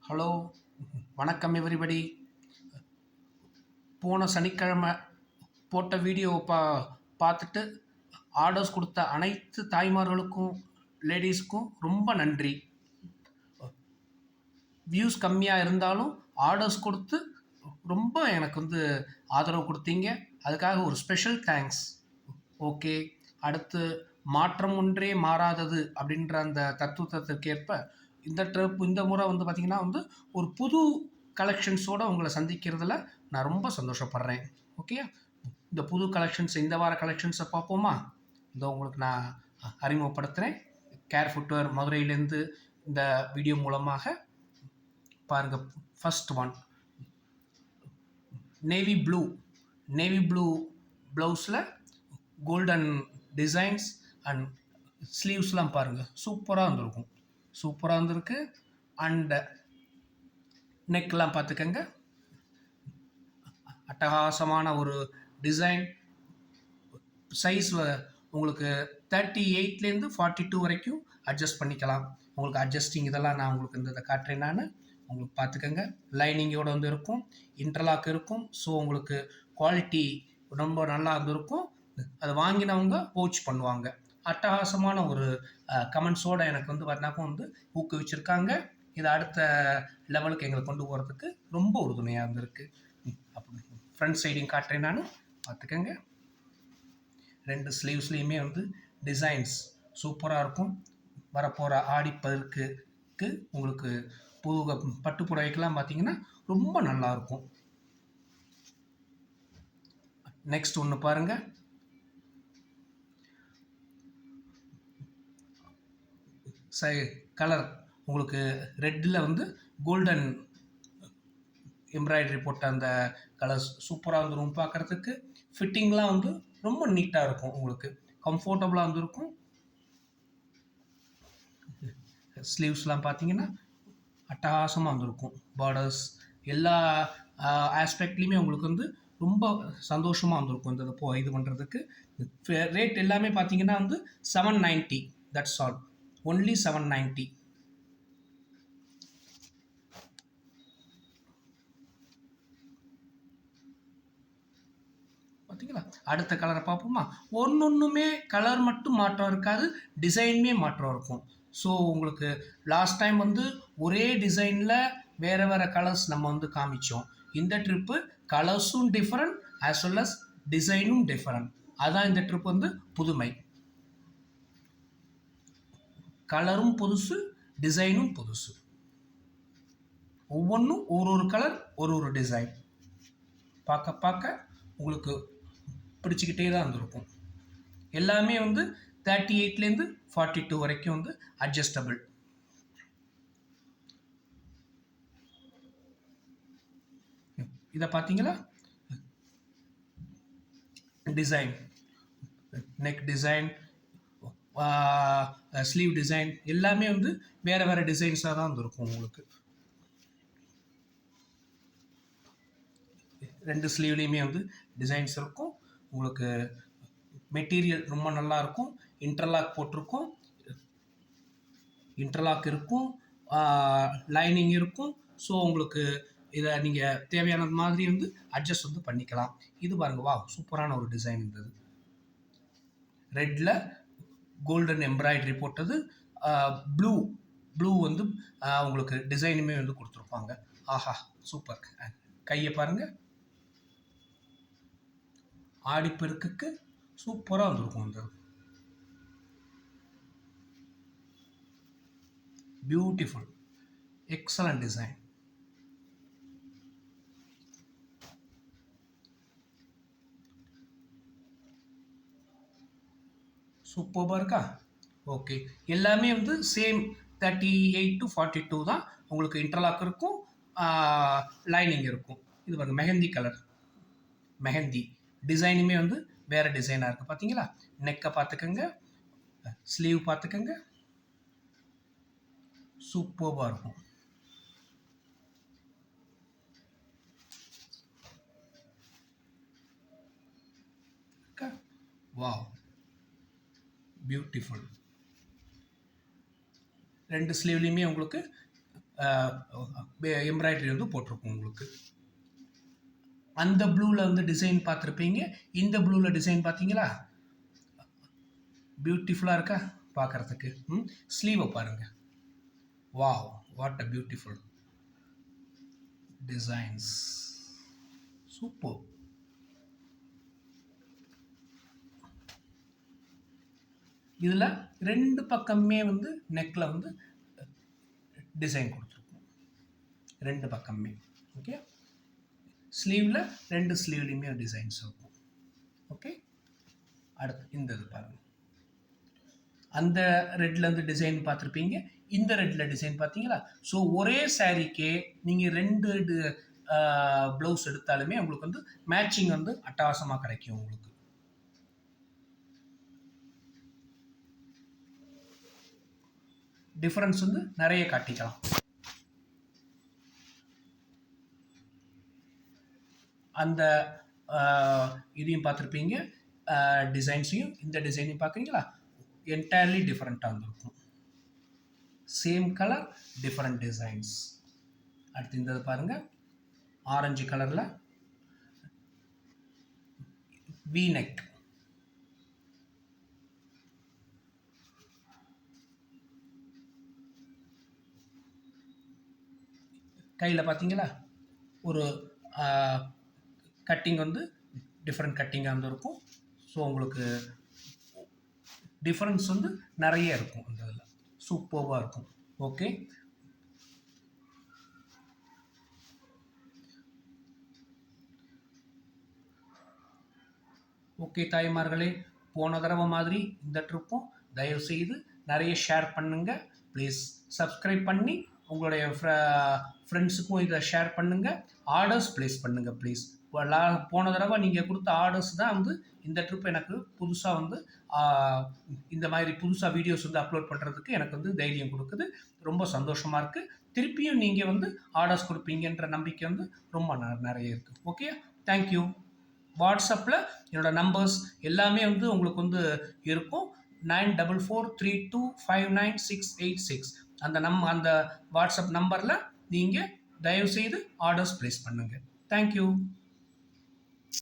Hello, வணக்கம் everybody. போன சனிக்கிழமை போட்ட வீடியோவை பார்த்துட்டு ஆர்டர்ஸ் கொடுத்த அனைத்து தாய்மார்களுக்கும் லேடிஸ்க்கும் ரொம்ப நன்றி. வியூஸ் கம்மியாக இருந்தாலும் ஆர்டர்ஸ் கொடுத்து ரொம்ப எனக்கு ஆதரவு கொடுத்தீங்க. அதுக்காக ஒரு ஸ்பெஷல் தேங்க்ஸ். ஓகே, அடுத்து மாற்றம் ஒன்றே மாறாதது அப்படின்ற அந்த தத்துவத்திற்கேற்ப இந்த முறை பார்த்திங்கன்னா ஒரு புது கலெக்ஷன்ஸோடு உங்களை சந்திக்கிறதுல நான் ரொம்ப சந்தோஷப்படுறேன். ஓகே, இந்த புது கலெக்ஷன்ஸ் இந்த வார கலெக்ஷன்ஸை பார்ப்போமா? உங்களுக்கு நான் அறிமுகப்படுத்துகிறேன். கேர் ஃபுட்வேர் மதுரையிலேருந்து இந்த வீடியோ மூலமாக பாருங்கள். ஃபர்ஸ்ட் ஒன் நேவி ப்ளூ ப்ளவுஸில் கோல்டன் டிசைன்ஸ் அண்ட் ஸ்லீவ்ஸ்லாம் பாருங்கள், சூப்பராக இருந்திருக்கு. அண்ட் நெக்லாம் பார்த்துக்கங்க, அட்டகாசமான ஒரு டிசைன். சைஸ் உங்களுக்கு 38லேருந்து 42 வரைக்கும் அட்ஜஸ்ட் பண்ணிக்கலாம். உங்களுக்கு அட்ஜஸ்டிங் இதெல்லாம் நான் உங்களுக்கு இதை காட்டுறேன். நான் உங்களுக்கு பார்த்துக்கங்க, லைனிங்கோடு இருக்கும், இன்டர்லாக் இருக்கும். ஸோ உங்களுக்கு குவாலிட்டி ரொம்ப நல்லா இருந்திருக்கும். அதை வாங்கினவங்க போச் பண்ணுவாங்க. அட்டகாசமான ஒரு கமெண்ட்ஸோடு எனக்கு பார்த்தீங்கன்னா ஊக்குவிச்சிருக்காங்க. இதை அடுத்த லெவலுக்கு எங்களை கொண்டு போகிறதுக்கு ரொம்ப உறுதுணையாக இருந்திருக்கு. அப்படி ஃப்ரண்ட் சைடையும் காட்டுறேன் நான், பார்த்துக்கங்க. 2 ஸ்லீவ்ஸ்லேயுமே டிசைன்ஸ் சூப்பராக இருக்கும். வரப்போகிற ஆடிப்பெருக்குக்கு உங்களுக்கு புது பட்டு புடவைக்கெல்லாம் பார்த்தீங்கன்னா ரொம்ப நல்லாயிருக்கும். நெக்ஸ்ட் ஒன்று பாருங்கள், கலர் உங்களுக்கு ரெட்டில் கோல்டன் எம்ப்ராய்டரி போட்ட அந்த கலர்ஸ் சூப்பராக வந்துடும் பார்க்குறதுக்கு. ஃபிட்டிங்லாம் ரொம்ப நீட்டாக இருக்கும், உங்களுக்கு கம்ஃபர்டபுளாக இருக்கும். ஸ்லீவ்ஸ்லாம் பார்த்தீங்கன்னா அட்டகாசமாக வந்திருக்கும். பார்டர்ஸ் எல்லா ஆஸ்பெக்ட்லேயுமே உங்களுக்கு ரொம்ப சந்தோஷமாக வந்திருக்கும். இந்த இது பண்ணுறதுக்கு ரேட் எல்லாமே பார்த்தீங்கன்னா $790. That's all, only $790. பார்த்தீங்களா? அடுத்த கலரை பார்ப்போமா? ஒன்றுமே கலர் மட்டும் மாற்றம் இருக்காது, டிசைனுமே மாற்றம் இருக்கும். ஸோ உங்களுக்கு லாஸ்ட் டைம் ஒரே டிசைனில் வேறு வேறு கலர்ஸ் நம்ம காமிச்சோம். இந்த ட்ரிப்பு கலர்ஸும் டிஃப்ரெண்ட் ஆஸ் வெல் அஸ் டிசைனும் டிஃப்ரெண்ட். அதுதான் இந்த ட்ரிப் புதுமை. கலரும் புதுசு, டிசைனும் புதுசு. ஒவ்வொன்றும் ஒரு கலர் ஒரு டிசைன். பார்க்க உங்களுக்கு பிடிச்சிக்கிட்டே தான் இருந்திருக்கும். எல்லாமே 38லேருந்து 42 வரைக்கும் அட்ஜஸ்டபிள். இதை பார்த்தீங்களா? Design, neck design, sleeve design எல்லாமே வேறு வேறு டிசைன்ஸாக தான் இருக்கும். உங்களுக்கு 2 ஸ்லீவ்லேயுமே டிசைன்ஸ் இருக்கும். உங்களுக்கு மெட்டீரியல் ரொம்ப நல்லாயிருக்கும். இன்டர்லாக் போட்டிருக்கும், இன்டர்லாக் இருக்கும், லைனிங் இருக்கும். ஸோ உங்களுக்கு இதை நீங்கள் தேவையானது மாதிரி அட்ஜஸ்ட் பண்ணிக்கலாம். இது பாருங்கள், வா சூப்பரான ஒரு டிசைன் இருந்தது. ரெட்டில் கோல்டன் எம்ப்ராய்டரி போட்டது, ப்ளூ உங்களுக்கு டிசைனுமே கொடுத்துருப்பாங்க. ஆஹா சூப்பர். கையை பாருங்கள், ஆடிப்பெருக்குக்கு சூப்பராக வந்திருக்கும். Beautiful, excellent design. சூப்பராக இருக்கா? ஓகே, எல்லாமே சேம் 38 to 42 தான். உங்களுக்கு இன்டர்லாக் இருக்கும், லைனிங் இருக்கும். இது பாருங்கள், மெஹந்தி கலர், மெஹந்தி டிசைனுமே வேறு டிசைனாக இருக்குது. பார்த்தீங்களா? நெக்கை பார்த்துக்கங்க, ஸ்லீவ் பார்த்துக்கங்க, சூப்பராக இருக்கும். Wow, beautiful. 2 ஸ்லீவ்லேயுமே உங்களுக்கு எம்ப்ராய்டரி வந்து போட்டிருக்கும் உங்களுக்கு. அந்த ப்ளூவில் வந்து டிசைன் பார்த்துருப்பீங்க. இந்த ப்ளூவில் டிசைன் பார்த்தீங்களா? பியூட்டிஃபுல்லாக இருக்கா பார்க்குறதுக்கு? ஸ்லீவை பாருங்கள். Wow, what a beautiful designs, super. இதில் 2 பக்கமே வந்து நெக்கில் வந்து டிசைன் கொடுத்துருக்கோம், 2 பக்கமே. ஓகே, ஸ்லீவில் 2 ஸ்லீவ்லையுமே டிசைன்ஸ் இருக்கும். ஓகே, அடுத்து இந்த இது பாருங்கள். அந்த ரெட்லேருந்து டிசைன் பார்த்துருப்பீங்க, இந்த ரெட்டில் டிசைன் பார்த்தீங்களா? ஸோ ஒரே சாரீக்கே நீங்கள் 2 ப்ளவுஸ் எடுத்தாலுமே உங்களுக்கு வந்து மேட்சிங் வந்து அட்டகாசமாக கிடைக்கும் உங்களுக்கு. டிஃப்ரென்ஸ் வந்து நிறைய காட்டிக்கலாம். அந்த இதையும் பார்த்துருப்பீங்க, டிசைன்ஸையும். இந்த டிசைனையும் பார்க்குறீங்களா? என்டையர்லி டிஃப்ரெண்ட்டாக இருந்திருக்கும். Same colour, different designs. அடுத்து இந்த பாருங்கள், ஆரஞ்சு கலரில் வி நெக். கையில் பார்த்தீங்களா? ஒரு கட்டிங் வந்து டிஃப்ரெண்ட் கட்டிங்காக இருந்திருக்கும். ஸோ உங்களுக்கு டிஃப்ரென்ஸ் வந்து நிறைய இருக்கும். இந்த இதில் சூப்பராக இருக்கும். ஓகே, ஓகே தாய்மார்களே, போன தடவை மாதிரி இந்த ட்ரிப்பும் தயவுசெய்து நிறைய ஷேர் பண்ணுங்கள். ப்ளீஸ் சப்ஸ்கிரைப் பண்ணி உங்களுடைய ஃப்ரெண்ட்ஸுக்கும் இதை ஷேர் பண்ணுங்கள். ஆர்டர்ஸ் ப்ளேஸ் பண்ணுங்கள் ப்ளீஸ். போன தடவை நீங்கள் கொடுத்த ஆர்டர்ஸ் தான் வந்து இந்த ட்ரிப் எனக்கு புதுசாக வந்து இந்த மாதிரி புதுசாக வீடியோஸ் வந்து அப்லோட் பண்ணுறதுக்கு எனக்கு வந்து தைரியம் கொடுக்குது. ரொம்ப சந்தோஷமாக இருக்குது. திருப்பியும் நீங்கள் வந்து ஆர்டர்ஸ் கொடுப்பீங்கன்ற நம்பிக்கை வந்து ரொம்ப நிறைய இருக்குது. Okay, thank you. வாட்ஸ்அப்பில் என்னோடய நம்பர்ஸ் எல்லாமே வந்து உங்களுக்கு வந்து இருக்கும். 9443259686 அந்த வாட்ஸ்அப் நம்பரில் நீங்கள் தயவுசெய்து ஆர்டர்ஸ் ப்ளேஸ் பண்ணுங்கள். தேங்க்யூ.